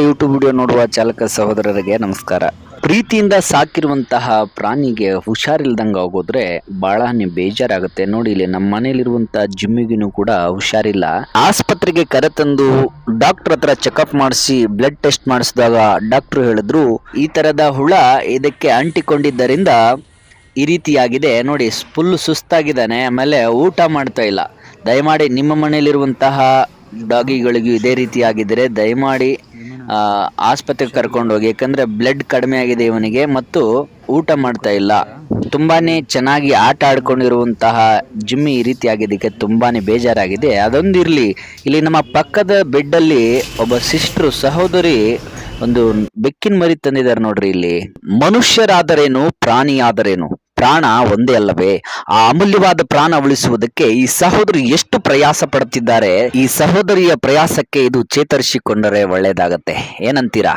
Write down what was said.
YouTube video ನೋಡುವ ಚಾಲಕ ಸಹೋದರರಿಗೆ ನಮಸ್ಕಾರ. ಪ್ರೀತಿಯಿಂದ ಸಾಕಿರುವಂತಹ ಪ್ರಾಣಿಗೆ ಹುಷಾರಿಲ್ದಂಗೆ ಆಗೋದ್ರೆ ಬಹಳನೇ ಬೇಜಾರಾಗುತ್ತೆ. ನೋಡಿ, ಇಲ್ಲಿ ನಮ್ಮ ಮನೇಲಿರುವಂತಹ ಜಿಮ್ಮಿಗಿನೂ ಕೂಡ ಹುಷಾರಿಲ್ಲ. ಆಸ್ಪತ್ರೆಗೆ ಕರೆತಂದು ಡಾಕ್ಟರ್ ಹತ್ರ ಚೆಕಪ್ ಮಾಡಿಸಿ ಬ್ಲಡ್ ಟೆಸ್ಟ್ ಮಾಡಿಸಿದಾಗ ಡಾಕ್ಟರ್ ಹೇಳಿದ್ರು ಈ ತರದ ಹುಳ ಇದಕ್ಕೆ ಅಂಟಿಕೊಂಡಿದ್ದರಿಂದ ಈ ರೀತಿಯಾಗಿದೆ. ನೋಡಿ, ಫುಲ್ ಸುಸ್ತಾಗಿದ್ದಾನೆ, ಆಮೇಲೆ ಊಟ ಮಾಡ್ತಾ ಇಲ್ಲ. ದಯಮಾಡಿ ನಿಮ್ಮ ಮನೆಯಲ್ಲಿರುವಂತಹ ಡಾಗಿಗಳಿಗೂ ಇದೇ ರೀತಿ ಆಗಿದ್ರೆ ದಯಮಾಡಿ ಆಸ್ಪತ್ರೆಗೆ ಕರ್ಕೊಂಡು ಹೋಗಿ. ಯಾಕಂದ್ರೆ ಬ್ಲಡ್ ಕಡಿಮೆ ಆಗಿದೆ ಇವನಿಗೆ ಮತ್ತು ಊಟ ಮಾಡ್ತಾ ಇಲ್ಲ. ತುಂಬಾನೇ ಚೆನ್ನಾಗಿ ಆಟ ಆಡ್ಕೊಂಡಿರುವಂತಹ ಜಿಮ್ಮಿ ಈ ರೀತಿ ಆಗಿದ್ದಕ್ಕೆ ತುಂಬಾನೇ ಬೇಜಾರಾಗಿದೆ. ಅದೊಂದಿರ್ಲಿ, ಇಲ್ಲಿ ನಮ್ಮ ಪಕ್ಕದ ಬೆಡ್ ಅಲ್ಲಿ ಒಬ್ಬ ಸಿಸ್ಟರ್ ಸಹೋದರಿ ಒಂದು ಬೆಕ್ಕಿನ ಮರಿ ತಂದಿದ್ದಾರೆ ನೋಡ್ರಿ. ಇಲ್ಲಿ ಮನುಷ್ಯರಾದರೇನು ಪ್ರಾಣಿಯಾದರೇನು ಪ್ರಾಣ ಒಂದೇ ಅಲ್ಲವೇ? ಆ ಅಮೂಲ್ಯವಾದ ಪ್ರಾಣ ಉಳಿಸುವುದಕ್ಕೆ ಈ ಸಹೋದರಿ ಎಷ್ಟು ಪ್ರಯಾಸ ಪಡುತ್ತಿದ್ದಾರೆ. ಈ ಸಹೋದರಿಯ ಪ್ರಯಾಸಕ್ಕೆ ಇದು ಚೇತರಿಸಿಕೊಂಡರೆ ಒಳ್ಳೇದಾಗತ್ತೆ. ಏನಂತೀರಾ?